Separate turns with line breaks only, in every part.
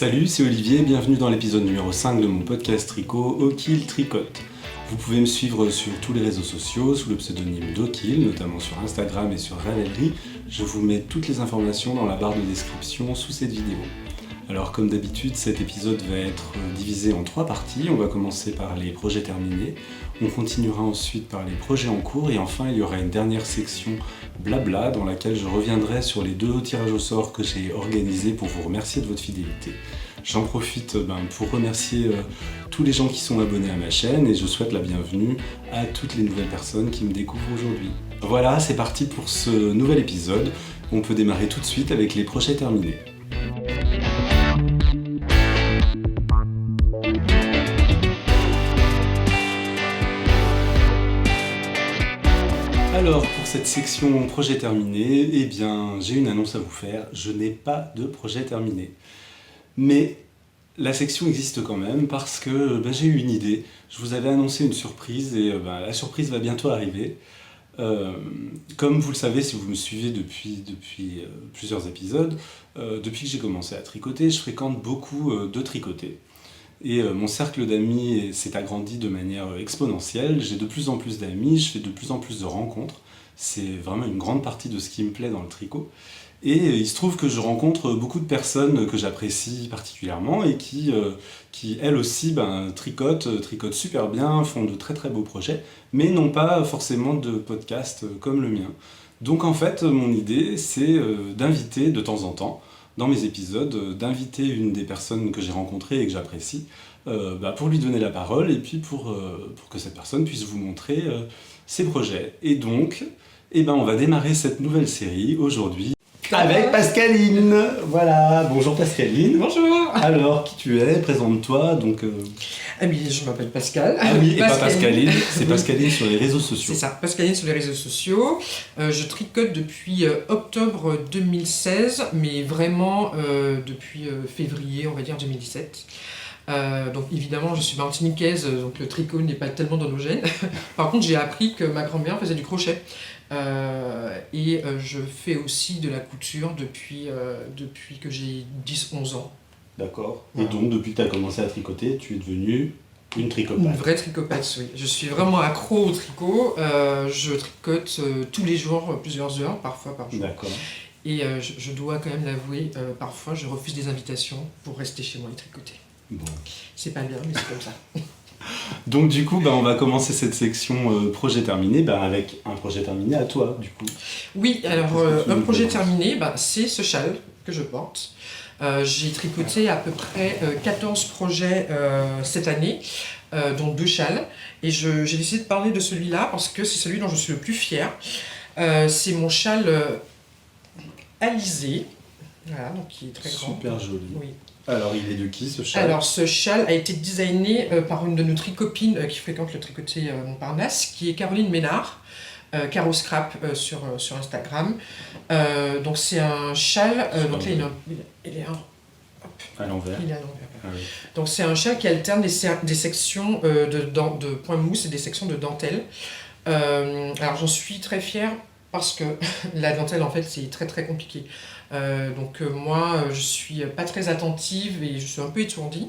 Salut, c'est Olivier, bienvenue dans l'épisode numéro 5 de mon podcast tricot Okil Tricote. Vous pouvez me suivre sur tous les réseaux sociaux sous le pseudonyme d'Okil, notamment sur Instagram et sur Ravelry. Je vous mets toutes les informations dans la barre de description sous cette vidéo. Alors comme d'habitude, cet épisode va être divisé en 3 parties. On va commencer par les projets terminés, on continuera ensuite par les projets en cours et enfin il y aura une dernière section blabla dans laquelle je reviendrai sur les 2 tirages au sort que j'ai organisés pour vous remercier de votre fidélité. J'en profite pour remercier tous les gens qui sont abonnés à ma chaîne et je souhaite la bienvenue à toutes les nouvelles personnes qui me découvrent aujourd'hui. Voilà, c'est parti pour ce nouvel épisode. On peut démarrer tout de suite avec les projets terminés. Alors, pour cette section projet terminé, eh bien, j'ai une annonce à vous faire. Je n'ai pas de projet terminé. Mais la section existe quand même parce que j'ai eu une idée. Je vous avais annoncé une surprise et la surprise va bientôt arriver. Comme vous le savez, si vous me suivez depuis plusieurs épisodes, depuis que j'ai commencé à tricoter, je fréquente beaucoup de tricoter. Et mon cercle d'amis s'est agrandi de manière exponentielle, j'ai de plus en plus d'amis, je fais de plus en plus de rencontres, c'est vraiment une grande partie de ce qui me plaît dans le tricot. Et il se trouve que je rencontre beaucoup de personnes que j'apprécie particulièrement et qui elles aussi tricotent super bien, font de très très beaux projets, mais n'ont pas forcément de podcast comme le mien. Donc en fait, mon idée c'est d'inviter de temps en temps, dans mes épisodes, d'inviter une des personnes que j'ai rencontrées et que j'apprécie pour lui donner la parole et puis pour que cette personne puisse vous montrer ses projets. Et donc, on va démarrer cette nouvelle série aujourd'hui avec Pascaline. Voilà, bonjour Pascaline.
Bonjour.
Alors, qui tu es? Présente-toi. Donc,
je m'appelle Pascal.
Ah oui, et pas Pascaline, c'est Pascaline sur les réseaux sociaux.
C'est ça, Pascaline sur les réseaux sociaux. Je tricote depuis octobre 2016, mais vraiment depuis février, on va dire 2017. Donc évidemment, je suis martiniquaise, donc le tricot n'est pas tellement dans nos gènes. Par contre, j'ai appris que ma grand-mère faisait du crochet. Et je fais aussi de la couture depuis que j'ai 10-11 ans.
D'accord. Voilà. Et donc, depuis que tu as commencé à tricoter, tu es devenue une tricopathe.
Une vraie tricopathe, oui. Je suis vraiment accro au tricot. Je tricote tous les jours, plusieurs heures, parfois par jour.
D'accord.
Et je dois quand même l'avouer, parfois je refuse des invitations pour rester chez moi et tricoter.
Bon.
C'est pas bien, mais c'est comme ça.
Donc du coup, on va commencer cette section projet terminé avec un projet terminé à toi, du coup.
Oui, alors un projet terminé, c'est ce châle que je porte. J'ai tricoté à peu près 14 projets cette année, dont 2 châles. Et j'ai décidé de parler de celui-là parce que c'est celui dont je suis le plus fière. C'est mon châle alisé, voilà, donc qui est très grand.
Super joli.
Oui.
Alors, il est de qui ce châle?
Alors, ce châle a été designé par une de nos tricopines qui fréquente le tricoté Montparnasse, qui est Caroline Ménard, Caro Scrap sur Instagram. Donc, c'est un châle. Donc là, il est
à l'envers.
Il est à l'envers.
Ah oui.
Donc, c'est un châle qui alterne des sections de point mousse et des sections de dentelle. Alors, j'en suis très fière parce que la dentelle, en fait, c'est très très compliqué. Moi, je suis pas très attentive et je suis un peu étourdie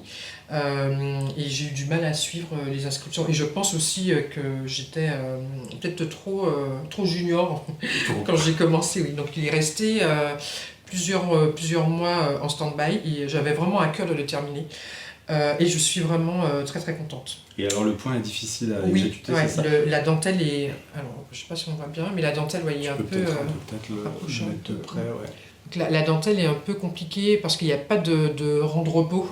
et j'ai eu du mal à suivre les inscriptions et je pense aussi que j'étais peut-être trop junior quand j'ai commencé. Oui. Donc il est resté plusieurs mois en stand-by et j'avais vraiment à cœur de le terminer. Et je suis vraiment très très contente.
Et alors le point est difficile à exécuter,
ouais,
c'est ça?
La dentelle est... Alors, je sais pas si on voit bien, mais la dentelle, il y a un peu...
Peut-être le mettre de près, ouais.
Donc, la dentelle est un peu compliquée parce qu'il n'y a pas de rang de repos.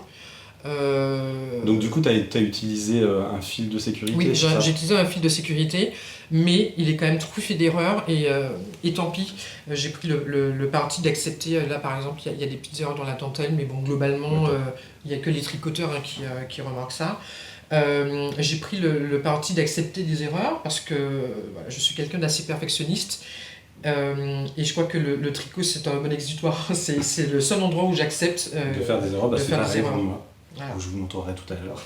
Donc du coup, tu as utilisé un fil de sécurité?
Oui, j'ai utilisé un fil de sécurité, mais il est quand même truffé d'erreurs et tant pis. J'ai pris le parti d'accepter, là par exemple, il y a des petites erreurs dans la dentelle, mais bon, globalement, il n'y a que les tricoteurs qui remarquent ça. J'ai pris le parti d'accepter des erreurs parce que je suis quelqu'un d'assez perfectionniste. Et je crois que le tricot c'est un bon exutoire, c'est le seul endroit où j'accepte
de faire des erreurs, c'est pareil pour moi.
Voilà.
Je vous montrerai tout à l'heure.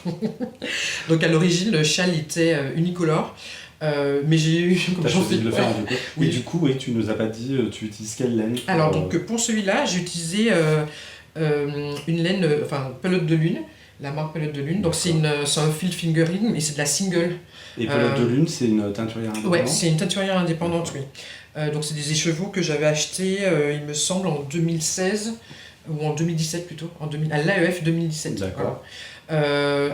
Donc à l'origine le châle était unicolore, mais j'ai eu...
T'as choisi de le faire du coup. Oui. Et du coup, tu nous as pas dit, tu utilises quelle laine?
Alors donc pour celui-là j'ai utilisé une laine, pelote de lune, la marque pelote de lune. Donc c'est un field fingering, mais c'est de la single.
Et pelote de lune, c'est une teinturière indépendante?
Ouais, c'est une teinturière indépendante, oui. Donc c'est des écheveaux que j'avais achetés, il me semble, en 2016, ou en 2017 plutôt, à l'AEF 2017.
D'accord.
Voilà.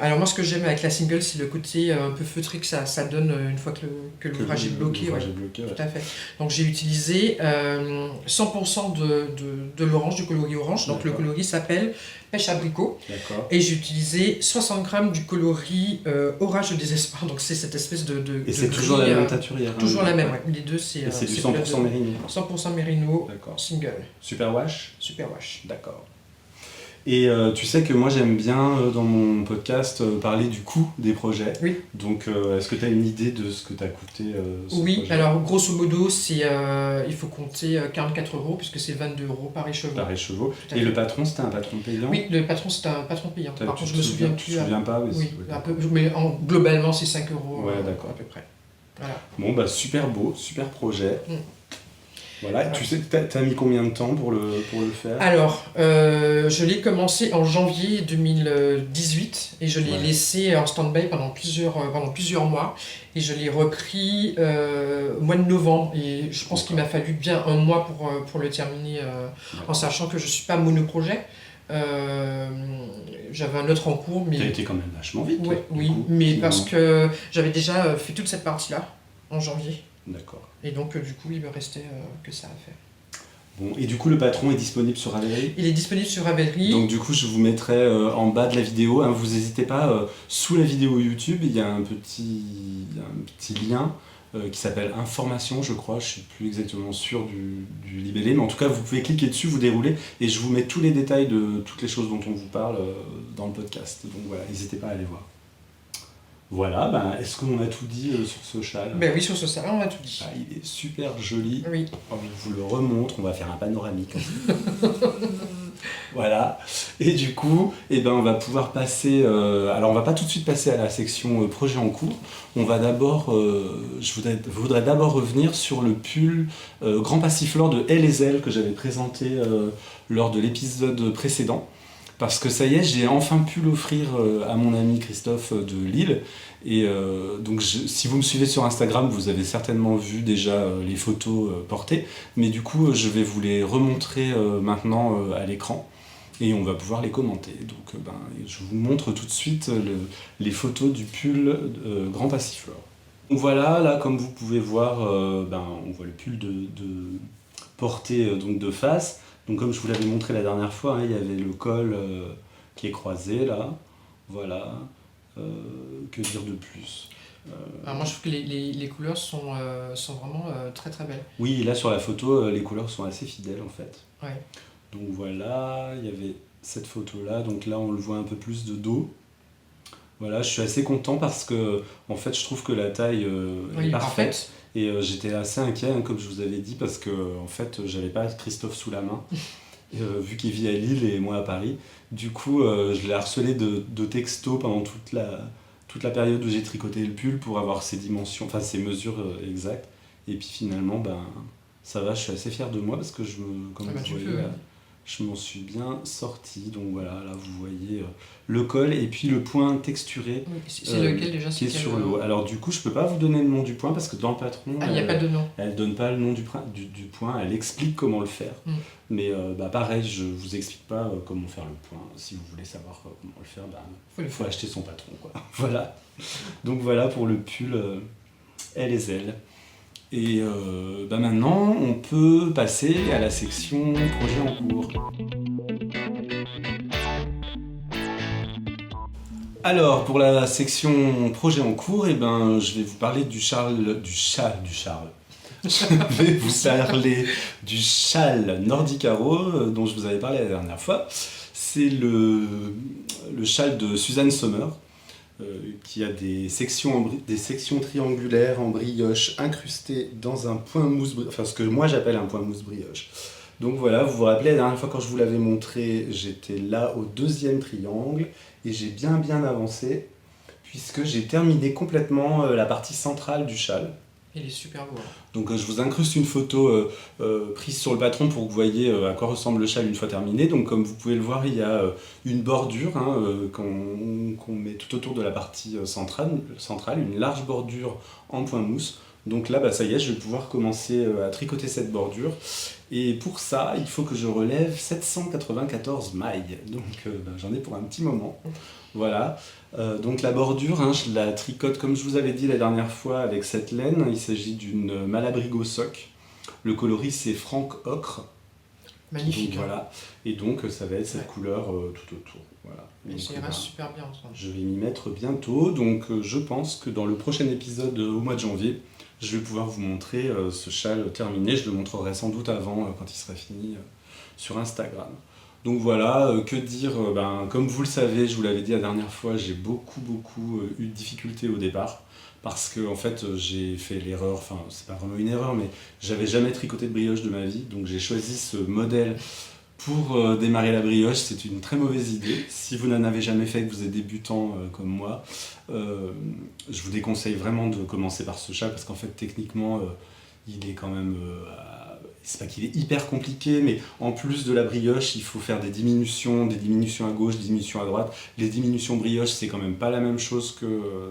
Alors moi ce que j'aime avec la single, c'est le côté un peu feutré que ça donne une fois que l'ouvrage est bloqué.
L'ouvrage est bloqué, ouais.
Tout à fait. Donc j'ai utilisé 100% de l'orange, du coloris orange. Donc le coloris s'appelle Pêche abricot.
D'accord.
Et j'ai utilisé 60 grammes du coloris Orage de désespoir. Donc c'est cette espèce de
Et c'est
gris,
toujours la même teinturière?
Toujours la même, ouais. Les deux, c'est
Et c'est du 100% mérino?
100% mérino,
D'accord.
single.
Superwash?
Superwash.
D'accord. Et tu sais que moi j'aime bien dans mon podcast parler du coût des projets.
Oui.
Donc est-ce que tu as une idée de ce que t'a coûté ce
Oui,
projet?
alors grosso modo, il faut compter 44 € puisque c'est 22 € par écheveau.
Par écheveau.
Tout à
Et
fait.
le patron, c'était un patron payant?
Oui, le patron, c'est un patron payant. Par contre, je me souviens plus.
Tu te souviens pas?
Oui, un peu, mais globalement, c'est 5 €
Ouais, d'accord.
à peu près. Voilà.
Bon, bah super beau, super projet.
Mm.
Voilà, tu sais, t'as mis combien de temps pour le faire?
Alors, je l'ai commencé en janvier 2018 et je l'ai laissé en stand-by pendant plusieurs mois. Et je l'ai repris au mois de novembre. Et je pense qu'il m'a fallu bien un mois pour le terminer, en sachant que je ne suis pas monoprojet. J'avais un autre en cours. Mais...
T'as été quand même vachement vite.
Ouais, oui,
coup,
mais
finalement.
parce que j'avais déjà fait toute cette partie-là en janvier.
D'accord.
Et donc, du coup, il me restait que ça à faire.
Bon, et du coup, le patron est disponible sur Ravelry?
Il est disponible sur Ravelry.
Donc du coup, je vous mettrai en bas de la vidéo, hein, vous n'hésitez pas, sous la vidéo YouTube, il y a un petit lien qui s'appelle Information, je crois, je ne suis plus exactement sûr du libellé, mais en tout cas, vous pouvez cliquer dessus, vous déroulez, et je vous mets tous les détails de toutes les choses dont on vous parle dans le podcast. Donc voilà, n'hésitez pas à aller voir. Voilà, ben, est-ce qu'on a tout dit sur ce châle?
Ben oui, sur ce salon, on a tout dit.
Ah, il est super joli.
Oui.
Je vous le remontre, on va faire un panoramique. Voilà. Et du coup, eh ben, on va pouvoir passer... alors, on va pas tout de suite passer à la section projet en cours. On va d'abord... je voudrais d'abord revenir sur le pull Grand Passiflore de Elle et Elle que j'avais présenté lors de l'épisode précédent. Parce que ça y est, j'ai enfin pu l'offrir à mon ami Christophe de Lille. Et donc, si vous me suivez sur Instagram, vous avez certainement vu déjà les photos portées. Mais du coup, je vais vous les remontrer maintenant à l'écran. Et on va pouvoir les commenter. Donc, je vous montre tout de suite les photos du pull Grand Passiflore. Donc voilà, là, comme vous pouvez voir, on voit le pull de porté donc de face. Donc comme je vous l'avais montré la dernière fois, hein, il y avait le col qui est croisé là, voilà, que dire de plus?
Alors moi je trouve que les couleurs sont vraiment très très belles.
Oui, là sur la photo, les couleurs sont assez fidèles en fait.
Ouais.
Donc voilà, il y avait cette photo là, donc là on le voit un peu plus de dos. Voilà, je suis assez content parce que en fait je trouve que la taille est parfaite. Et j'étais assez inquiet, hein, comme je vous avais dit, parce que en fait, j'avais pas Christophe sous la main, vu qu'il vit à Lille et moi à Paris. Du coup, je l'ai harcelé de textos pendant toute la période où j'ai tricoté le pull pour avoir ses dimensions, enfin ses mesures exactes. Et puis finalement, ça va, je suis assez fier de moi parce que comme vous voyez, je m'en suis bien sorti. Donc voilà, là vous voyez le col et puis le point texturé.
Oui, c'est lequel déjà?
Qui est sur le haut. Alors du coup, je peux pas vous donner le nom du point parce que dans le patron,
il n'y a pas de nom.
Elle donne pas le nom du point, elle explique comment le faire. Mais pareil, je vous explique pas comment faire le point. Si vous voulez savoir comment le faire, faut acheter son patron, quoi. Voilà. Donc voilà pour le pull Elle et Elle. Et maintenant, on peut passer à la section projet en cours. Alors, pour la section projet en cours, je vais vous parler du châle. Je vais vous parler du châle Nordicaro dont je vous avais parlé la dernière fois. C'est le châle de Suzanne Sommer. Qui a des sections triangulaires en brioche incrustées dans un point mousse brioche, enfin ce que moi j'appelle un point mousse brioche. Donc voilà, vous vous rappelez, la dernière fois quand je vous l'avais montré, j'étais là au 2e triangle et j'ai bien avancé puisque j'ai terminé complètement la partie centrale du châle.
Il est super beau.
Donc je vous incruste une photo prise sur le patron pour que vous voyez à quoi ressemble le châle une fois terminé. Donc comme vous pouvez le voir, il y a une bordure qu'on met tout autour de la partie centrale, une large bordure en point mousse. Donc là, ça y est, je vais pouvoir commencer à tricoter cette bordure. Et pour ça, il faut que je relève 794 mailles. Donc j'en ai pour un petit moment. Voilà. Donc la bordure, je la tricote comme je vous avais dit la dernière fois avec cette laine. Il s'agit d'une Malabrigo Sock. Le coloris c'est Franc Ocre.
Magnifique.
Donc, voilà. Et donc ça va être cette couleur tout autour. Voilà.
Et ça ira super bien ensemble.
Je vais m'y mettre bientôt. Donc je pense que dans le prochain épisode au mois de janvier, je vais pouvoir vous montrer ce châle terminé. Je le montrerai sans doute avant quand il sera fini sur Instagram. Donc voilà, que dire, comme vous le savez, je vous l'avais dit la dernière fois, j'ai beaucoup eu de difficultés au départ parce que en fait j'ai fait l'erreur, enfin c'est pas vraiment une erreur, mais j'avais jamais tricoté de brioche de ma vie, donc j'ai choisi ce modèle pour démarrer la brioche. C'est une très mauvaise idée. Si vous n'en avez jamais fait, que vous êtes débutant comme moi, je vous déconseille vraiment de commencer par ce châle parce qu'en fait techniquement il est quand même... c'est pas qu'il est hyper compliqué, mais en plus de la brioche, il faut faire des diminutions à gauche, des diminutions à droite. Les diminutions brioche, c'est quand même pas la même chose que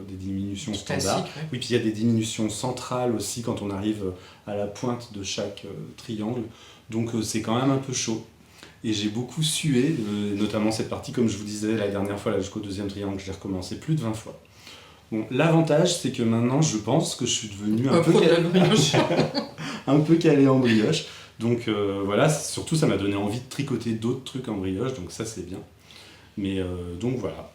des diminutions standards.
Classique, ouais.
Oui, puis il y a des diminutions centrales aussi quand on arrive à la pointe de chaque triangle. Donc c'est quand même un peu chaud. Et j'ai beaucoup sué, notamment cette partie, comme je vous disais la dernière fois, là, jusqu'au deuxième triangle, je l'ai recommencé plus de 20 fois. Bon, l'avantage, c'est que maintenant, je pense que je suis devenu un peu calé en brioche. Donc voilà, surtout ça m'a donné envie de tricoter d'autres trucs en brioche, donc ça c'est bien. Mais donc voilà.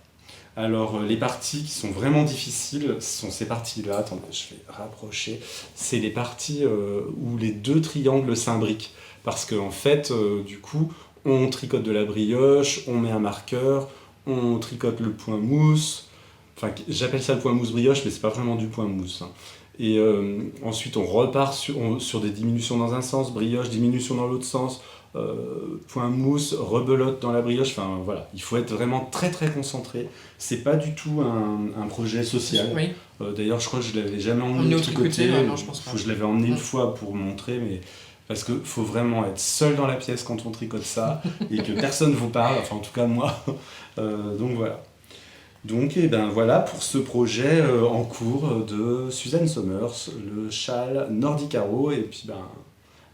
Alors les parties qui sont vraiment difficiles sont ces parties-là. Attendez, je vais rapprocher. C'est les parties où les deux triangles s'imbriquent. Parce qu'en fait, du coup, on tricote de la brioche, on met un marqueur, on tricote le point mousse. Enfin, j'appelle ça le point mousse brioche, mais c'est pas vraiment du point mousse. Et ensuite, on repart sur des diminutions dans un sens, brioche, diminution dans l'autre sens, point mousse, rebelote dans la brioche. Enfin, voilà, il faut être vraiment très concentré. C'est pas du tout un projet social.
Oui.
D'ailleurs, je crois que je l'avais jamais emmené de côté.
Non, je pense pas.
Je l'avais emmené une fois pour montrer, mais parce qu'il faut vraiment être seul dans la pièce quand on tricote ça et que personne vous parle. Enfin, en tout cas moi. Donc voilà. Donc voilà pour ce projet en cours de Suzanne Somers, le châle Nordicaro. Et puis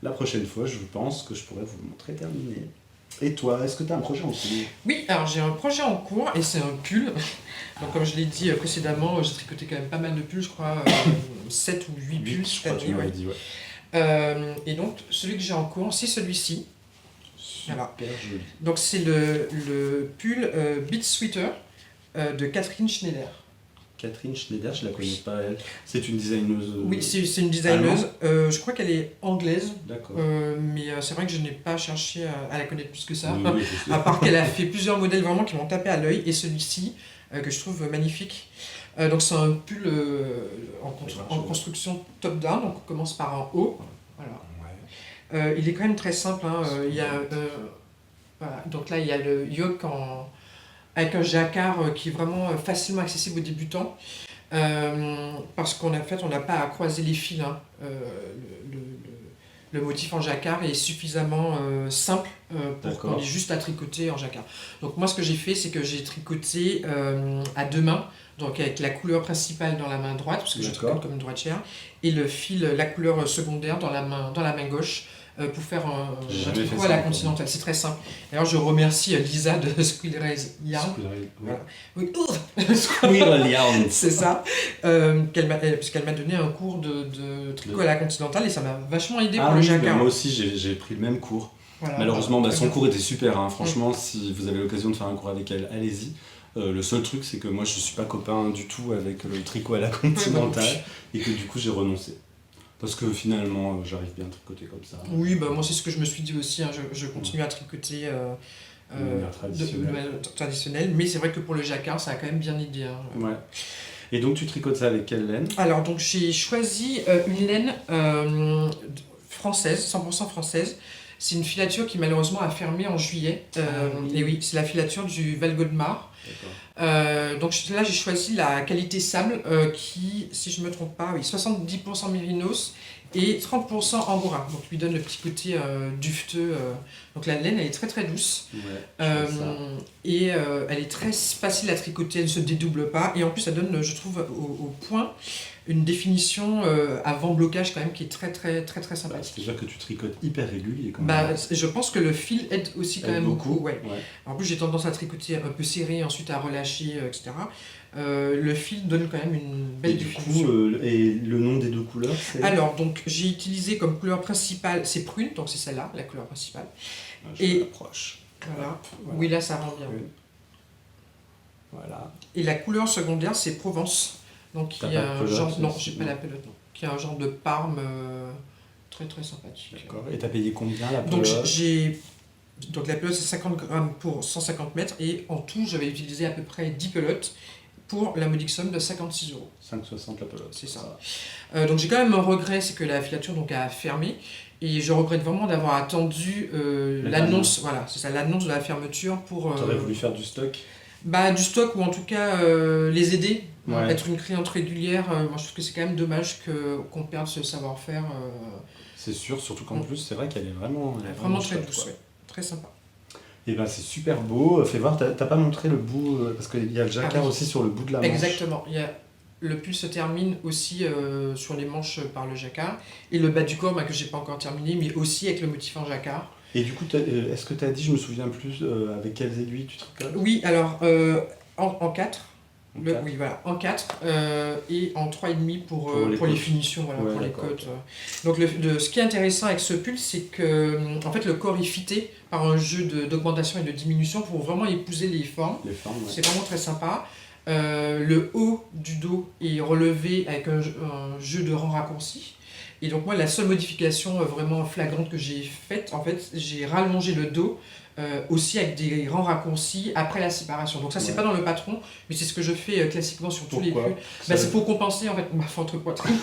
la prochaine fois, je pense que je pourrais vous le montrer terminé. Et toi, est-ce que tu as un projet en cours ?
Oui, alors j'ai un projet en cours et c'est un pull. Donc comme je l'ai dit précédemment, j'ai tricoté quand même pas mal de pulls, je crois 7 ou 8 pulls cette année. Ouais.
Dit, ouais.
Et donc celui que j'ai en cours, c'est celui-ci.
Super
voilà.
Joli.
Donc c'est le pull Beat Sweater de Catherine Schneider.
Catherine Schneider, je la connais pas elle. C'est une designeuse.
Oui, c'est une designeuse. Je crois qu'elle est anglaise.
D'accord.
Mais c'est vrai que je n'ai pas cherché à la connaître plus que ça.
Oui,
à part qu'elle a fait plusieurs modèles vraiment qui m'ont tapé à l'œil. Et celui-ci, que je trouve magnifique. Donc c'est un pull en construction top-down. Donc on commence par en haut. Voilà.
Ouais.
Il est quand même très simple. Il y a, voilà. Donc là, il y a le yoke avec un jacquard qui est vraiment facilement accessible aux débutants. Parce qu'en fait, on n'a pas à croiser les fils. Le motif en jacquard est suffisamment simple pour qu'on ait juste à tricoter en jacquard. Donc moi, ce que j'ai fait, c'est que j'ai tricoté à deux mains, donc avec la couleur principale dans la main droite, parce que je tricote comme une droitière, et le fil, la couleur secondaire dans la main gauche, pour faire un tricot à la continentale. C'est très simple. D'ailleurs, je remercie Lisa de Squirrel Yarn. Voilà. Oui.
Squirrel Yarn.
C'est ça. Puisqu'elle m'a donné un cours de tricot à la continentale et ça m'a vachement aidé pour le jacquard.
Moi aussi, j'ai pris le même cours. Voilà, malheureusement, son cours était super. Franchement, si vous avez l'occasion de faire un cours avec elle, allez-y. Le seul truc, c'est que moi, je suis pas copain du tout avec le tricot à la continentale et que du coup, j'ai renoncé. Parce que finalement, j'arrive bien à tricoter comme ça.
Oui, moi c'est ce que je me suis dit aussi. Je continue à tricoter de manière traditionnelle. Mais c'est vrai que pour le jacquard, ça a quand même bien aidé.
Ouais. Et donc tu tricotes ça avec quelle laine ?
Alors donc j'ai choisi une laine française, 100% française. C'est une filature qui malheureusement a fermé en juillet. Et oui, c'est la filature du Val Godemar. Donc là, j'ai choisi la qualité sable qui, si je ne me trompe pas, oui, 70% mérinos et 30% angora. Donc lui donne le petit côté dufteux. Donc la laine, elle est très très douce.
Ouais,
et elle est très facile à tricoter, elle ne se dédouble pas. Et en plus, elle donne, je trouve, au point une définition avant blocage quand même qui est très très très très sympathique.
C'est-à-dire que tu tricotes hyper régulier quand même.
Je pense que le fil aide aussi quand même beaucoup. Ouais.
Ouais.
En plus, j'ai tendance à tricoter un peu serré, ensuite à relâcher, etc. Le fil donne quand même une belle définition.
Et le nom des deux couleurs, c'est...
Alors, donc, j'ai utilisé comme couleur principale, c'est prune, donc c'est celle-là, la couleur principale.
Je l'approche.
Voilà. Oui, là, ça rend bien.
Voilà.
Et la couleur secondaire, c'est Provence. Donc, qui a un genre... Non, j'ai pas la pelote, non. Qui a un genre de parme très très sympathique.
D'accord. Et t'as payé combien la pelote?
Donc la pelote c'est 50 grammes pour 150 mètres et en tout j'avais utilisé à peu près 10 pelotes pour la modique somme de 56 €.
5,60 la pelote.
C'est ça. Donc j'ai quand même un regret, c'est que la filature donc, a fermé et je regrette vraiment d'avoir attendu l'annonce, voilà, c'est ça, l'annonce de la fermeture pour...
T'aurais voulu faire du stock?
Du stock ou en tout cas les aider, être une cliente régulière. Moi je trouve que c'est quand même dommage qu'on perde ce savoir-faire.
C'est sûr, surtout qu'en plus c'est vrai qu'elle est vraiment
très douce, ouais. Très sympa.
Et ben c'est super beau. Fais voir, t'as pas montré le bout, parce qu'il y a le jacquard aussi sur le bout de la manche.
Exactement. Le pull se termine aussi sur les manches par le jacquard. Et le bas du corps que j'ai pas encore terminé, mais aussi avec le motif en jacquard.
Et du coup, est-ce que tu as dit, je me souviens plus, avec quelles aiguilles tu tricotes?
Oui, alors en 4. Oui, voilà, en 4 et en 3,5 pour les finitions, voilà, pour les côtes. Donc ce qui est intéressant avec ce pull, c'est que en fait, le corps est fité par un jeu d'augmentation et de diminution pour vraiment épouser les formes. C'est vraiment très sympa. Le haut du dos est relevé avec un jeu de rangs raccourcis. Et donc moi, la seule modification vraiment flagrante que j'ai faite, en fait, j'ai rallongé le dos aussi avec des rangs raccourcis après la séparation. Donc ça, c'est pas dans le patron, mais c'est ce que je fais classiquement sur tous les pulls. C'est pour compenser en fait ma forte poitrine.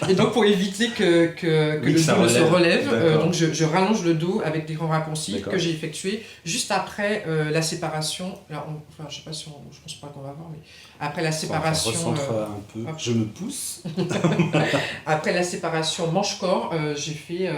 Et donc pour éviter que le dos ne se relève, donc je rallonge le dos avec des rangs raccourcis que j'ai effectués juste après la séparation. Alors, je sais pas si je pense pas qu'on va voir, mais après la séparation.
Recentre un peu. Je me pousse.
Après la séparation manche-corps, j'ai fait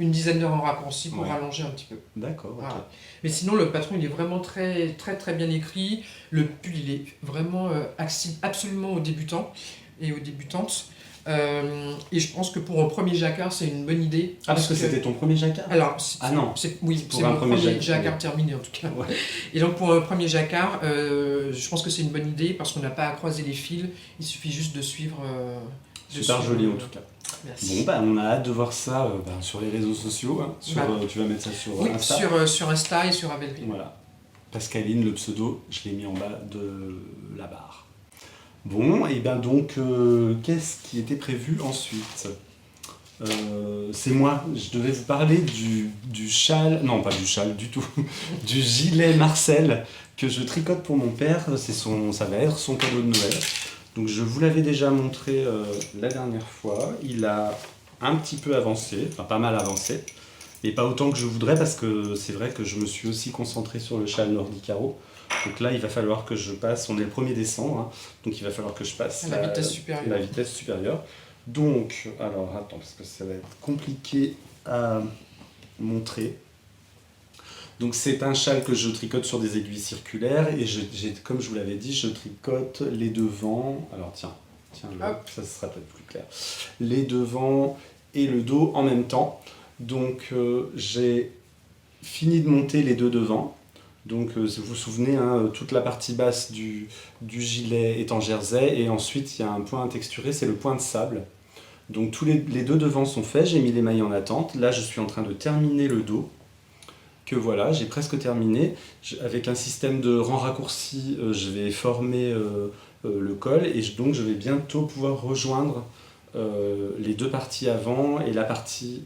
une dizaine de rangs raccourcis pour rallonger un petit peu.
D'accord.
Voilà. Okay. Mais sinon le patron il est vraiment très très très bien écrit. Le pull il est vraiment accessible absolument aux débutants et aux débutantes. Et je pense que pour un premier jacquard, c'est une bonne idée.
Parce que c'était ton premier jacquard?
Alors,
non.
C'est mon premier jacquard terminé en tout cas. Ouais. Et donc pour un premier jacquard, je pense que c'est une bonne idée parce qu'on n'a pas à croiser les fils, il suffit juste de suivre.
Super joli en tout cas.
Merci.
Bon, on a hâte de voir ça sur les réseaux sociaux. Hein, tu vas mettre ça sur Insta?
Sur Insta et sur Ravelry.
Voilà. Pascaline, le pseudo, je l'ai mis en bas de la barre. Bon, et bien donc, qu'est-ce qui était prévu ensuite? C'est moi, je devais vous parler du châle, non pas du châle du tout, du gilet Marcel que je tricote pour mon père, ça va être son cadeau de Noël. Donc je vous l'avais déjà montré la dernière fois, il a un petit peu avancé, enfin pas mal avancé, et pas autant que je voudrais parce que c'est vrai que je me suis aussi concentré sur le châle Nordicaro. Donc là, il va falloir que je passe, on est le 1er décembre, hein, donc il va falloir que je passe
la vitesse supérieure.
Donc, alors attends, parce que ça va être compliqué à montrer. Donc c'est un châle que je tricote sur des aiguilles circulaires et comme je vous l'avais dit, je tricote les devants. Alors tiens, là, ça sera peut-être plus clair. Les devants et le dos en même temps. Donc j'ai fini de monter les deux devants. Donc si vous vous souvenez, hein, toute la partie basse du gilet est en jersey et ensuite il y a un point texturé, c'est le point de sable. Donc tous les deux devants sont faits, j'ai mis les mailles en attente. Là je suis en train de terminer le dos, que voilà, j'ai presque terminé. Avec un système de rangs raccourcis, je vais former le col et donc je vais bientôt pouvoir rejoindre les deux parties avant et la partie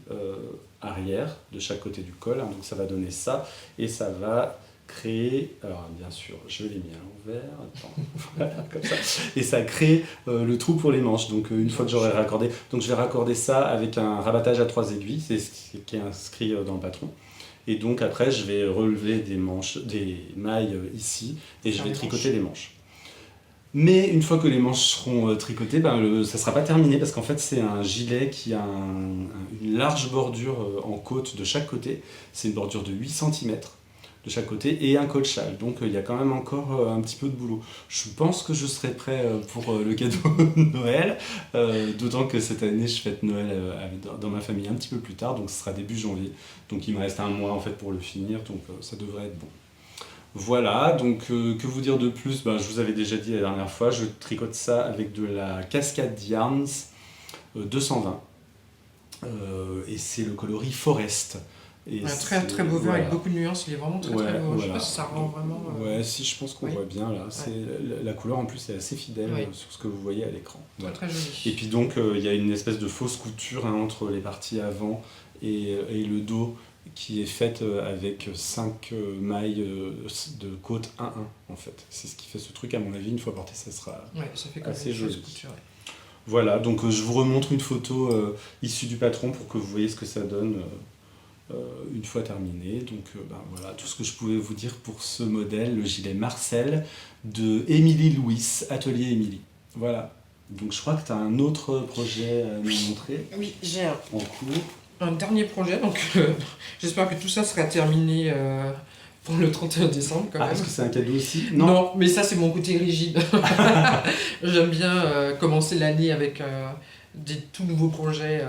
arrière de chaque côté du col. Hein, donc ça va donner ça et ça va crée, alors bien sûr, je l'ai mis à l'envers, attends, voilà, comme ça, et ça crée le trou pour les manches. Donc une fois que j'aurai raccordé, donc je vais raccorder ça avec un rabattage à 3 aiguilles, c'est ce qui est inscrit dans le patron. Et donc après, je vais relever des mailles ici, et je vais tricoter les manches. Mais une fois que les manches seront tricotées, ça ne sera pas terminé parce qu'en fait c'est un gilet qui a une large bordure en côte de chaque côté. C'est une bordure de 8 cm de chaque côté et un col châle. Donc il y a quand même encore un petit peu de boulot. Je pense que je serai prêt pour le cadeau de Noël, d'autant que cette année je fête Noël dans ma famille un petit peu plus tard, donc ce sera début janvier. Donc il me reste un mois en fait pour le finir, donc ça devrait être bon. Voilà, donc que vous dire de plus, je vous avais déjà dit la dernière fois, je tricote ça avec de la Cascade Yarns 220 et c'est le coloris Forest. Et
très très beau vert avec beaucoup de nuances, il est vraiment très très beau. Je sais pas si ça rend vraiment.
Ouais, si je pense qu'on voit bien là. C'est la couleur en plus est assez fidèle sur ce que vous voyez à l'écran.
Très très joli.
Et puis donc il y a une espèce de fausse couture entre les parties avant et le dos, qui est faite avec 5 mailles de côte 1-1 en fait. C'est ce qui fait ce truc, à mon avis, une fois porté, ça sera
ça fait
assez joli.
Couture,
Voilà, donc je vous remontre une photo issue du patron pour que vous voyez ce que ça donne une fois terminé. Donc voilà, tout ce que je pouvais vous dire pour ce modèle, le gilet Marcel de Émilie Louis, Atelier Émilie. Voilà, donc je crois que tu as un autre projet à nous montrer.
Oui, j'ai
en cours.
Un dernier projet, donc j'espère que tout ça sera terminé pour le 31 décembre quand même.
Est-ce que c'est un cadeau aussi?
Non, mais ça c'est mon côté rigide. J'aime bien commencer l'année avec des tout nouveaux projets.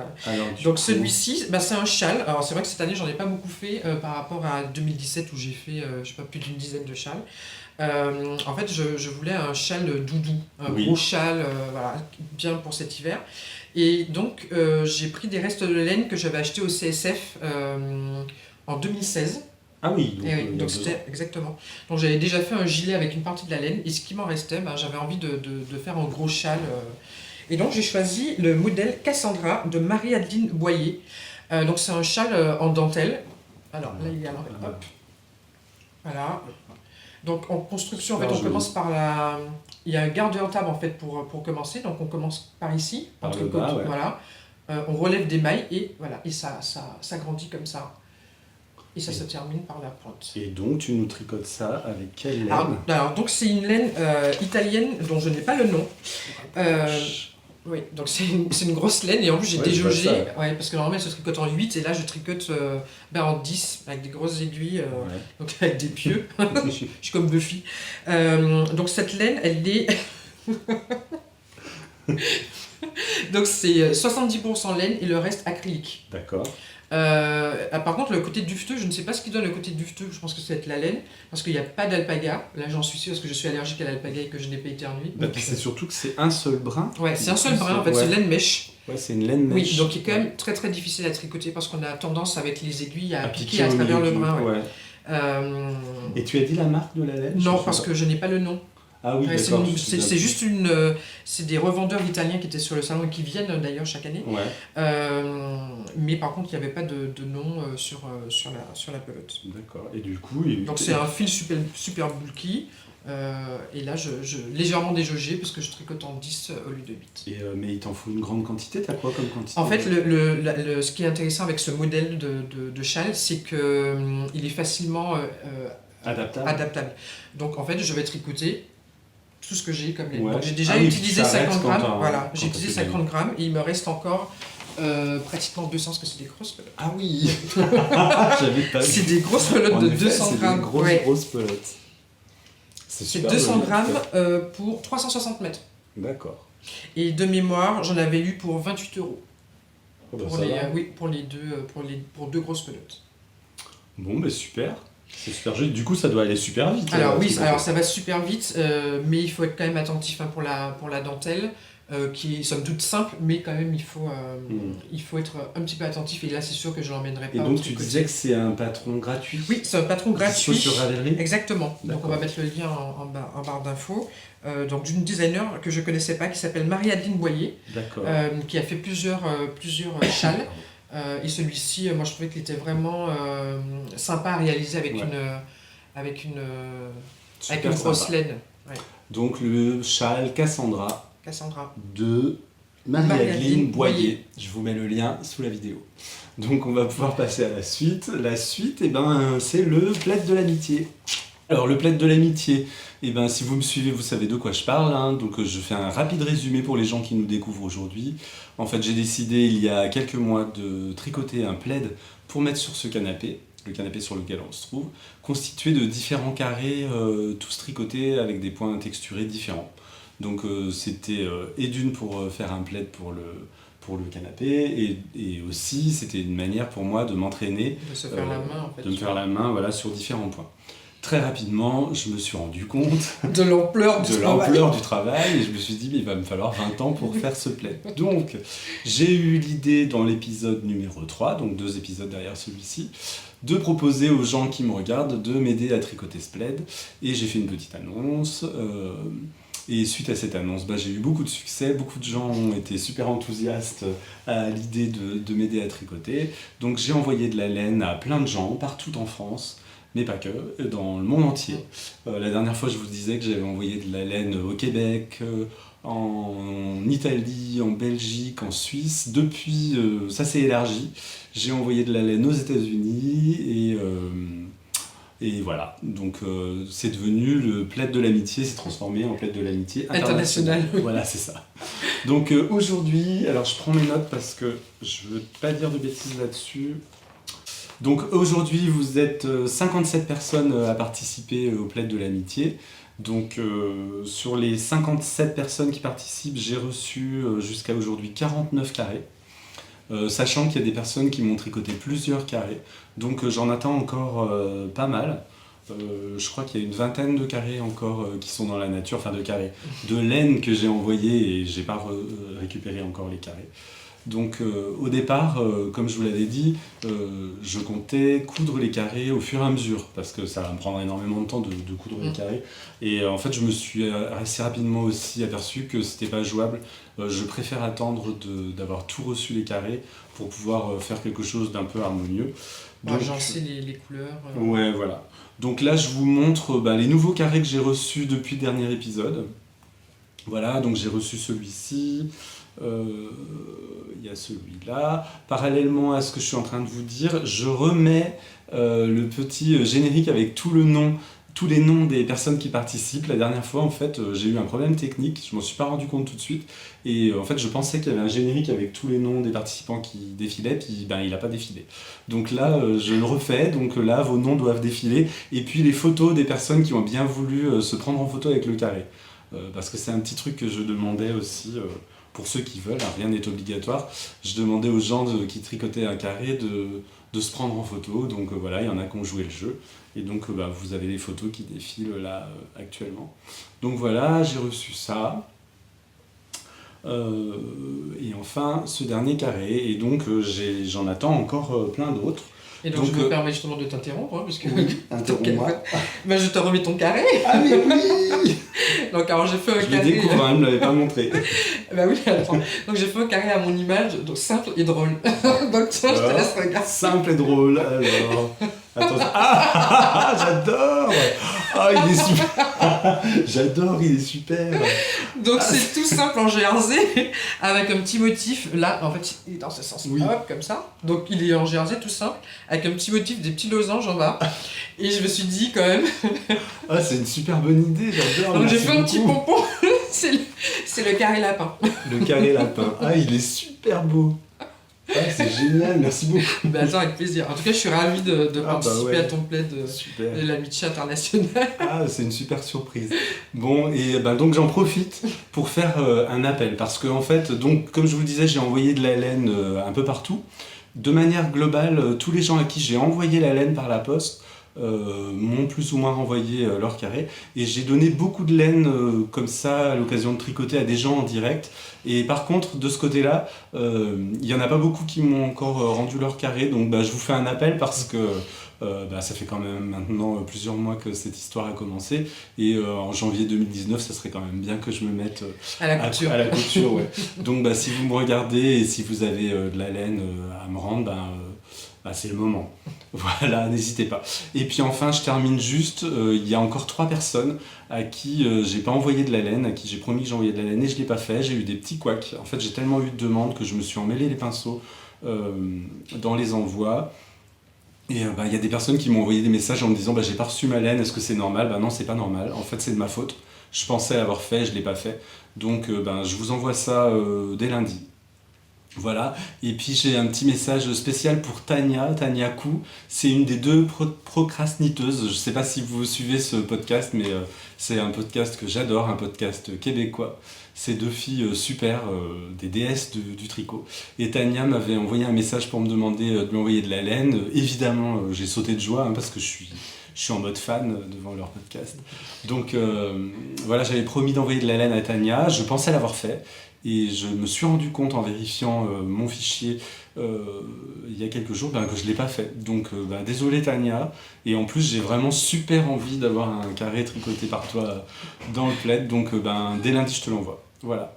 Donc celui-ci, c'est un châle. Alors c'est vrai que cette année j'en ai pas beaucoup fait par rapport à 2017 où j'ai fait je sais pas, plus d'une dizaine de châles. En fait je voulais un châle doudou, un gros châle voilà, bien pour cet hiver. Et donc j'ai pris des restes de laine que j'avais acheté au CSF en 2016.
Ah oui,
donc c'était exactement. Donc j'avais déjà fait un gilet avec une partie de la laine et ce qui m'en restait, j'avais envie de faire un gros châle. Et donc j'ai choisi le modèle Cassandra de Marie-Adeline Boyer. Donc c'est un châle en dentelle. Alors là il est à l'envers. Hop. Voilà. Donc en construction, en fait, on commence par la... Il y a un garde-table en fait pour commencer, donc on commence par ici,
par le bas,
voilà. On relève des mailles et voilà, et ça grandit comme ça. Et ça se termine par la pointe.
Et donc tu nous tricotes ça avec quelle laine?
Alors donc c'est une laine italienne dont je n'ai pas le nom. Oui, donc c'est une grosse laine et en plus j'ai déjaugé, parce que normalement elle se tricote en 8 et là je tricote en 10 avec des grosses aiguilles, donc avec des pieux, je suis comme Buffy. Donc cette laine elle est... donc c'est 70% laine et le reste acrylique.
D'accord.
Par contre, le côté dufteux, je ne sais pas ce qui donne le côté dufteux, je pense que c'est la laine, parce qu'il n'y a pas d'alpaga. Là, j'en suis sûre parce que je suis allergique à l'alpaga et que je n'ai pas éternué.
C'est surtout que c'est un seul brin.
Ouais, c'est un seul brin, en fait, c'est laine mèche.
Ouais, c'est une laine mèche.
Oui, donc il est quand même très très difficile à tricoter parce qu'on a tendance avec les aiguilles à piquer à travers le brin.
Et tu as dit la marque de la laine?
Non, parce que je n'ai pas le nom.
Ah oui, d'accord.
C'est juste c'est des revendeurs italiens qui étaient sur le salon et qui viennent d'ailleurs chaque année. Mais par contre, il n'y avait pas de nom sur la pelote.
D'accord. Et du coup...
Donc c'est un fil super bulky. Et là, légèrement déjaugé parce que je tricote en 10 au lieu de 8.
Mais il t'en faut une grande quantité? T'as quoi comme quantité?
En fait, ce qui est intéressant avec ce modèle de châle, c'est qu'il est facilement adaptable. Donc en fait, je vais tricoter tout ce que j'ai comme laine. Donc j'ai déjà utilisé 50 grammes. Voilà, j'ai utilisé 50 grammes et il me reste encore pratiquement 200 parce que c'est des grosses pelotes.
Ah oui. J'avais pas vu.
C'est des grosses pelotes de 200 grammes.
C'est des grosses pelotes.
C'est 200 grammes pour 360 mètres.
D'accord.
Et de mémoire, j'en avais eu pour 28 €. Pour deux grosses pelotes.
Bon, super. C'est super joli. Du coup, ça doit aller super vite.
Alors ça va super vite, mais il faut être quand même attentif pour la dentelle, qui est somme toute simple, mais quand même il faut être un petit peu attentif. Et là, c'est sûr que je l'emmènerai pas.
Et donc, tu disais que c'est un patron gratuit? Oui,
c'est un patron gratuit.
Sur Ravelry?
Exactement. Donc, on va mettre le lien en barre d'infos. Donc, d'une designer que je connaissais pas, qui s'appelle Marie-Adeline Boyer, qui a fait plusieurs châles. Et celui-ci, moi je trouvais qu'il était vraiment sympa à réaliser avec avec une
Super
grosse
sympa.
laine. Ouais.
Donc le châle Cassandra
Cassandra.
de Marie-Adeline Boyer. Je vous mets le lien sous la vidéo. Donc on va pouvoir passer à la suite. La suite, c'est le plaid de l'amitié. Alors le plaid de l'amitié, si vous me suivez, vous savez de quoi je parle. Hein. Donc je fais un rapide résumé pour les gens qui nous découvrent aujourd'hui. En fait, j'ai décidé il y a quelques mois de tricoter un plaid pour mettre sur ce canapé, le canapé sur lequel on se trouve, constitué de différents carrés, tous tricotés avec des points texturés différents. Donc c'était et d'une pour faire un plaid pour le canapé, et aussi c'était une manière pour moi de m'entraîner,
De se faire la main, en fait.
de me faire la main, voilà, sur différents points. Très rapidement, je me suis rendu compte
De l'ampleur
du travail, et je me suis dit, mais il va me falloir 20 ans pour faire ce plaid. Donc, j'ai eu l'idée dans l'épisode numéro 3, donc 2 épisodes derrière celui-ci, de proposer aux gens qui me regardent de m'aider à tricoter ce plaid, et j'ai fait une petite annonce. Et suite à cette annonce, j'ai eu beaucoup de succès, beaucoup de gens ont été super enthousiastes à l'idée de m'aider à tricoter. Donc j'ai envoyé de la laine à plein de gens, partout en France, mais pas que, dans le monde entier. La dernière fois, je vous disais que j'avais envoyé de la laine au Québec, en Italie, en Belgique, en Suisse. Depuis, ça s'est élargi. J'ai envoyé de la laine aux États-Unis, et voilà, donc c'est devenu le plaid de l'amitié, s'est transformé en plaid de l'amitié international. Voilà, c'est ça. Donc aujourd'hui, alors je prends mes notes parce que je veux pas dire de bêtises là-dessus. Donc aujourd'hui, vous êtes 57 personnes à participer au plaid de l'amitié. Donc sur les 57 personnes qui participent, j'ai reçu jusqu'à aujourd'hui 49 carrés. Sachant qu'il y a des personnes qui m'ont tricoté plusieurs carrés, donc j'en attends encore pas mal. Je crois qu'il y a une vingtaine de carrés encore qui sont dans la nature, enfin de carrés, de laine que j'ai envoyé et j'ai pas récupéré encore les carrés. Donc au départ, comme je vous l'avais dit, je comptais coudre les carrés au fur et à mesure, parce que ça va me prendre énormément de temps de coudre les carrés. Et en fait, je me suis assez rapidement aussi aperçu que c'était pas jouable. Je préfère attendre d'avoir tout reçu les carrés pour pouvoir faire quelque chose d'un peu harmonieux.
Donc, agencer les couleurs.
Ouais, voilà. Donc là, je vous montre les nouveaux carrés que j'ai reçus depuis le dernier épisode. Voilà, donc j'ai reçu celui-ci. Il y a celui-là. Parallèlement à ce que je suis en train de vous dire, je remets le petit générique avec tous les noms des personnes qui participent. La dernière fois, en fait, j'ai eu un problème technique, je m'en suis pas rendu compte tout de suite, et en fait, je pensais qu'il y avait un générique avec tous les noms des participants qui défilaient, puis il n'a pas défilé. Donc là, je le refais, donc là, vos noms doivent défiler, et puis les photos des personnes qui ont bien voulu se prendre en photo avec le carré. Parce que c'est un petit truc que je demandais aussi... pour ceux qui veulent, rien n'est obligatoire, je demandais aux gens qui tricotaient un carré de se prendre en photo, donc voilà, il y en a qui ont joué le jeu, et donc vous avez les photos qui défilent là actuellement. Donc voilà, j'ai reçu ça, et enfin ce dernier carré, et donc j'en attends encore plein d'autres.
Et donc je me permets justement de t'interrompre, hein, parce que...
Oui, interromps-moi.
Je te remets ton carré.
Ah mais oui.
Donc alors j'ai fait un
Je
carré...
le découvre, elle ne me l'avait pas montré.
Oui, attends. Donc j'ai fait un carré à mon image, donc simple et drôle. Donc tiens, je te laisse regarder.
Simple et drôle, alors... Attention. Ah, j'adore. Ah, il est super. J'adore, il est super.
Donc c'est tout simple en jersey, avec un petit motif, là, en fait, il est dans ce sens,
Oui.
hop, comme ça. Donc il est en jersey, tout simple, avec un petit motif, des petits losanges en bas. Et je me suis dit, quand même...
Ah, c'est une super bonne idée, j'adore.
Donc j'ai
merci
fait un petit
beaucoup.
pompon, c'est le carré lapin.
Le carré lapin. Ah, il est super beau. Ah, c'est génial, merci beaucoup.
Ben attends, avec plaisir. En tout cas, je suis ravie de participer
ouais.
à ton plaid
Super.
de l'amitié internationale.
Ah, c'est une super surprise. Bon, et donc j'en profite pour faire un appel, parce que en fait, donc, comme je vous le disais, j'ai envoyé de la laine un peu partout. De manière globale, tous les gens à qui j'ai envoyé la laine par la poste m'ont plus ou moins renvoyé leur carré, et j'ai donné beaucoup de laine comme ça à l'occasion de tricoter à des gens en direct. Et par contre, de ce côté-là, il n'y en a pas beaucoup qui m'ont encore rendu leur carré, donc je vous fais un appel parce que ça fait quand même maintenant plusieurs mois que cette histoire a commencé, et en janvier 2019, ça serait quand même bien que je me mette
À la couture.
à la couture, ouais. Donc si vous me regardez et si vous avez de la laine à me rendre, c'est le moment. Voilà, n'hésitez pas. Et puis enfin, je termine juste, il y a encore 3 personnes à qui j'ai pas envoyé de la laine, à qui j'ai promis que j'envoyais de la laine et je l'ai pas fait, j'ai eu des petits couacs. En fait, j'ai tellement eu de demandes que je me suis emmêlé les pinceaux dans les envois. Et il y a des personnes qui m'ont envoyé des messages en me disant j'ai pas reçu ma laine, est-ce que c'est normal? Non, c'est pas normal. En fait, c'est de ma faute. Je pensais l'avoir fait, je l'ai pas fait. Donc, je vous envoie ça dès lundi. Voilà. Et puis, j'ai un petit message spécial pour Tania Kou. C'est une des 2 procrastiniteuses. Je sais pas si vous suivez ce podcast, mais c'est un podcast que j'adore, un podcast québécois. Ces 2 filles super, des déesses du tricot. Et Tania m'avait envoyé un message pour me demander de lui envoyer de la laine. Évidemment, j'ai sauté de joie parce que je suis en mode fan devant leur podcast. Donc voilà, j'avais promis d'envoyer de la laine à Tania. Je pensais l'avoir fait. Et je me suis rendu compte en vérifiant mon fichier il y a quelques jours que je ne l'ai pas fait. Donc désolé Tania. Et en plus j'ai vraiment super envie d'avoir un carré tricoté par toi dans le plaid. Donc dès lundi je te l'envoie. Voilà.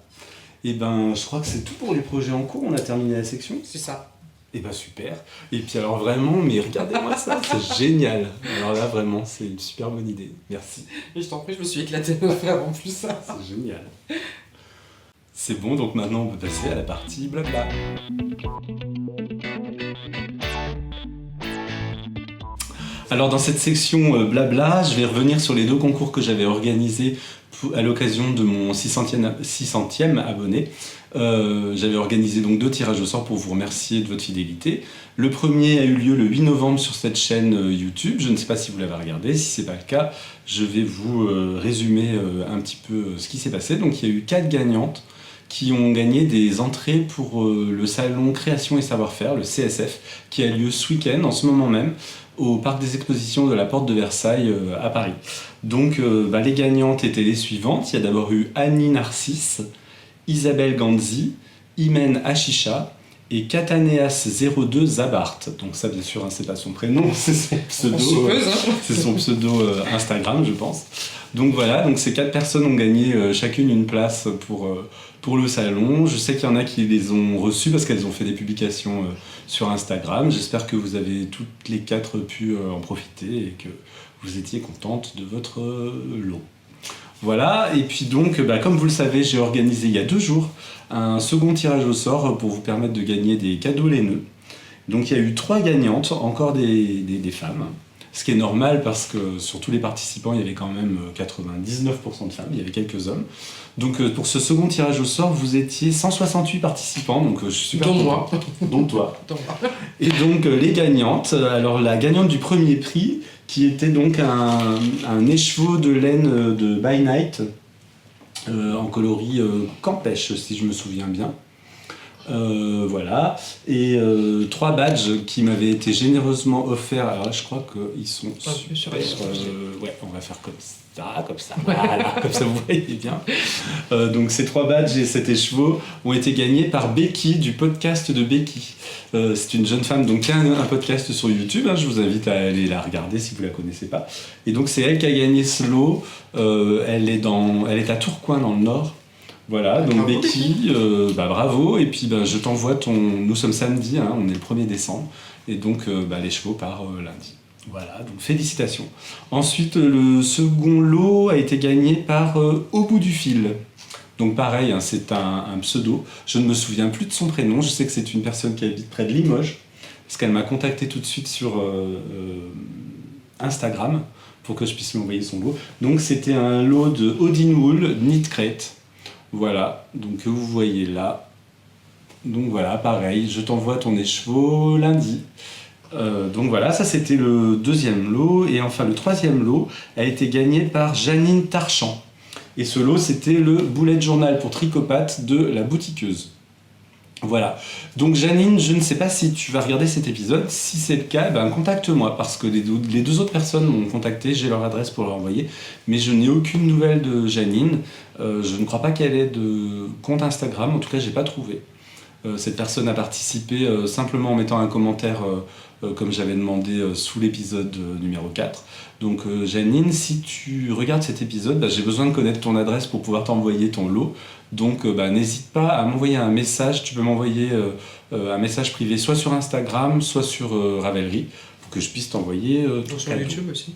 Et je crois que c'est tout pour les projets en cours. On a terminé la section.
C'est ça.
Et super. Et puis alors vraiment, mais regardez-moi ça, c'est génial. Alors là vraiment, c'est une super bonne idée. Merci.
Et je t'en prie, je me suis éclaté à faire en plus ça.
C'est génial. C'est bon, donc maintenant on peut passer à la partie blabla. Alors dans cette section blabla, je vais revenir sur les 2 concours que j'avais organisés à l'occasion de mon 600e abonné. J'avais organisé donc 2 tirages au sort pour vous remercier de votre fidélité. Le premier a eu lieu le 8 novembre sur cette chaîne YouTube. Je ne sais pas si vous l'avez regardé. Si ce n'est pas le cas, je vais vous résumer un petit peu ce qui s'est passé. Donc il y a eu 4 gagnantes qui ont gagné des entrées pour le salon Création et Savoir-Faire, le CSF, qui a lieu ce week-end, en ce moment même, au parc des expositions de la Porte de Versailles à Paris. Donc les gagnantes étaient les suivantes. Il y a d'abord eu Annie Narcisse, Isabelle Ganzi, Imen Achisha et Kataneas02 Zabart. Donc ça, bien sûr, c'est pas son prénom, c'est son pseudo. C'est son pseudo Instagram, je pense. Donc voilà, donc ces 4 personnes ont gagné chacune une place pour le salon. Je sais qu'il y en a qui les ont reçues parce qu'elles ont fait des publications sur Instagram. J'espère que vous avez toutes les 4 pu en profiter et que vous étiez contentes de votre lot. Voilà, et puis donc, comme vous le savez, j'ai organisé il y a 2 jours un second tirage au sort pour vous permettre de gagner des cadeaux laineux. Donc il y a eu 3 gagnantes, encore des femmes. Ce qui est normal parce que sur tous les participants, il y avait quand même 99% de femmes, il y avait quelques hommes. Donc pour ce second tirage au sort, vous étiez 168 participants, donc je suis super content. Dont toi. Et donc les gagnantes, alors la gagnante du premier prix, qui était donc un écheveau de laine de By Night, en coloris Campèche, si je me souviens bien. Voilà, et 3 badges qui m'avaient été généreusement offerts. Alors là, je crois qu'ils sont super. Ouais, on va faire comme ça, voilà, comme ça vous voyez bien. Donc ces 3 badges et cet écheveau ont été gagnés par Becky du podcast de Becky. C'est une jeune femme donc, qui a un podcast sur YouTube, je vous invite à aller la regarder si vous ne la connaissez pas. Et donc c'est elle qui a gagné ce lot. Elle est à Tourcoing dans le Nord. Voilà, donc bravo, Becky, bravo, et puis je t'envoie nous sommes samedi, on est le 1er décembre, et donc les chevaux par lundi. Voilà, donc félicitations. Ensuite, le second lot a été gagné par Au bout du fil. Donc pareil, c'est un pseudo, je ne me souviens plus de son prénom, je sais que c'est une personne qui habite près de Limoges, parce qu'elle m'a contacté tout de suite sur Instagram, pour que je puisse lui envoyer son lot. Donc c'était un lot de Odin Wool Knit Crate. Voilà, donc que vous voyez là. Donc voilà, pareil, je t'envoie ton écheveau lundi. Donc voilà, ça c'était le 2e lot. Et enfin, le 3e lot a été gagné par Janine Tarchant. Et ce lot, c'était le bullet journal pour tricopathe de la boutiqueuse. Voilà. Donc Janine, je ne sais pas si tu vas regarder cet épisode. Si c'est le cas, contacte-moi, parce que les 2 autres personnes m'ont contacté, j'ai leur adresse pour leur envoyer, mais je n'ai aucune nouvelle de Janine. Je ne crois pas qu'elle ait de compte Instagram, en tout cas j'ai pas trouvé. Cette personne a participé simplement en mettant un commentaire comme j'avais demandé sous l'épisode numéro 4. Donc Janine, si tu regardes cet épisode, j'ai besoin de connaître ton adresse pour pouvoir t'envoyer ton lot. Donc n'hésite pas à m'envoyer un message. Tu peux m'envoyer un message privé soit sur Instagram, soit sur Ravelry, pour que je puisse t'envoyer ton
Sur
cadeau.
YouTube aussi.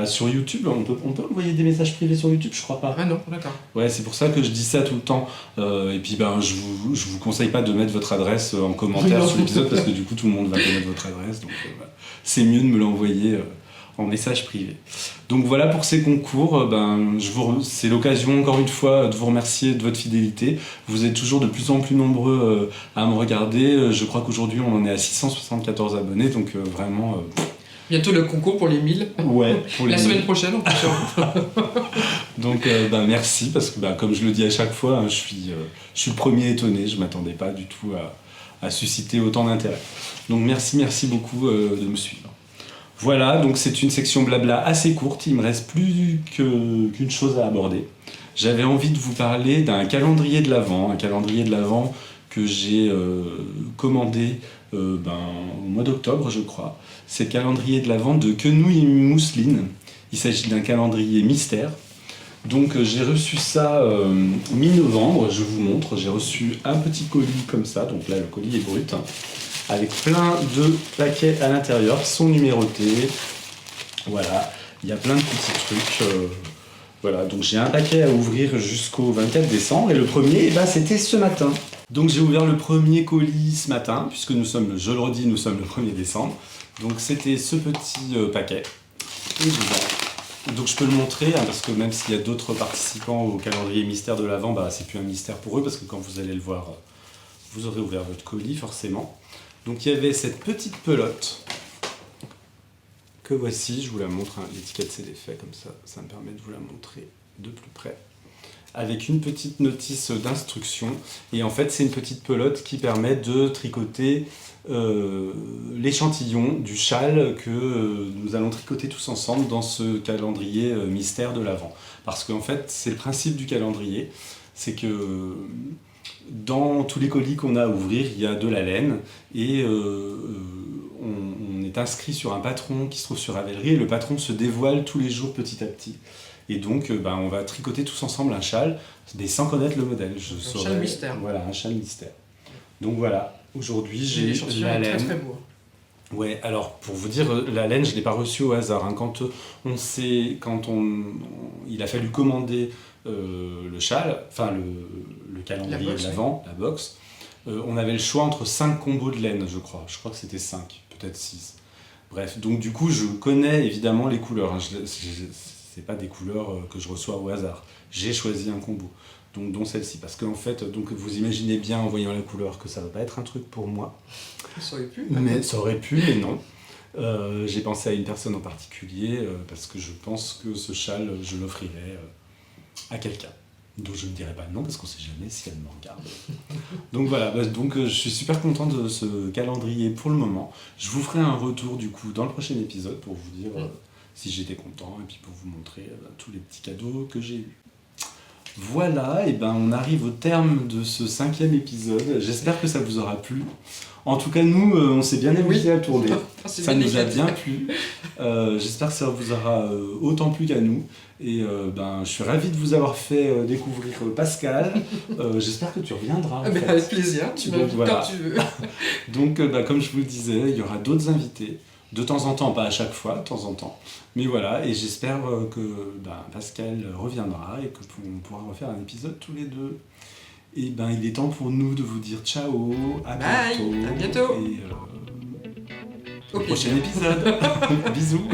Sur YouTube, on peut envoyer des messages privés sur YouTube, je crois pas.
Ah non, d'accord.
Ouais, c'est pour ça que je dis ça tout le temps. Et puis je vous conseille pas de mettre votre adresse en commentaire
Non.
sous l'épisode parce que du coup tout le monde va connaître votre adresse. Donc voilà. C'est mieux de me l'envoyer en message privé. Donc voilà pour ces concours. C'est l'occasion encore une fois de vous remercier de votre fidélité. Vous êtes toujours de plus en plus nombreux à me regarder. Je crois qu'aujourd'hui on en est à 674 abonnés. Donc vraiment...
Bientôt le concours pour les 1000.
Ouais, pour les
La semaine prochaine, on peut sur...
Donc merci parce que comme je le dis à chaque fois, hein, je suis le premier étonné, je m'attendais pas du tout à susciter autant d'intérêt. Donc merci beaucoup de me suivre. Voilà, donc c'est une section blabla assez courte, il me reste plus qu'une chose à aborder. J'avais envie de vous parler d'un calendrier de l'Avent, que j'ai commandé au mois d'octobre je crois. C'est le calendrier de l'Avent de Quenouille Mousseline. Il s'agit d'un calendrier mystère. Donc j'ai reçu ça mi-novembre, je vous montre. J'ai reçu un petit colis comme ça, donc là le colis est brut, hein, avec plein de paquets à l'intérieur qui sont numérotés. Voilà, il y a plein de petits trucs. Voilà, donc j'ai un paquet à ouvrir jusqu'au 24 décembre et le premier, c'était ce matin. Donc j'ai ouvert le premier colis ce matin, puisque je le redis, nous sommes le 1er décembre. Donc c'était ce petit paquet. Et voilà. Donc je peux le montrer, hein, parce que même s'il y a d'autres participants au calendrier mystère de l'Avent, c'est plus un mystère pour eux, parce que quand vous allez le voir, vous aurez ouvert votre colis, forcément. Donc il y avait cette petite pelote, que voici, je vous la montre, hein, l'étiquette c'est défait, comme ça me permet de vous la montrer de plus près. Avec une petite notice d'instruction, et en fait c'est une petite pelote qui permet de tricoter l'échantillon du châle que nous allons tricoter tous ensemble dans ce calendrier mystère de l'Avent. Parce qu'en fait c'est le principe du calendrier, c'est que dans tous les colis qu'on a à ouvrir, il y a de la laine, et on est inscrit sur un patron qui se trouve sur Ravelry, et le patron se dévoile tous les jours petit à petit. Et donc, on va tricoter tous ensemble un châle, mais sans connaître le modèle.
Un châle mystère.
Voilà, un châle mystère. Donc voilà, aujourd'hui j'ai la laine.
Très très beau.
Ouais, alors pour vous dire, la laine, je ne l'ai pas reçue au hasard. Hein. Quand il a fallu commander le châle, enfin le calendrier de l'Avent, la box, on avait le choix entre 5 combos de laine, je crois. Je crois que c'était 5, peut-être 6. Bref, donc du coup, je connais évidemment les couleurs. Hein. C'est pas des couleurs que je reçois au hasard. J'ai choisi un combo, donc dont celle-ci. Parce qu'en fait, donc vous imaginez bien en voyant la couleur que ça va pas être un truc pour moi.
Ça aurait pu.
Mais ça aurait pu, mais non. J'ai pensé à une personne en particulier parce que je pense que ce châle, je l'offrirai à quelqu'un. dont je ne dirai pas le nom parce qu'on ne sait jamais si elle me regarde. Donc voilà, je suis super content de ce calendrier pour le moment. Je vous ferai un retour du coup dans le prochain épisode pour vous dire si j'étais content et puis pour vous montrer tous les petits cadeaux que j'ai eus. Voilà, et on arrive au terme de ce 5e épisode. J'espère que ça vous aura plu. En tout cas, nous, on s'est bien amusé à tourner. Ça nous a bien plu. J'espère que ça vous aura autant plu qu'à nous. Et je suis ravi de vous avoir fait découvrir Pascal. J'espère que tu reviendras.
Avec plaisir, tu m'invites quand tu veux.
Donc, comme je vous le disais, il y aura d'autres invités. De temps en temps, pas à chaque fois, de temps en temps. Mais voilà, et j'espère que Pascal reviendra et qu'on pourra refaire un épisode tous les deux. Et il est temps pour nous de vous dire ciao, à bientôt. Et au prochain épisode. Bisous.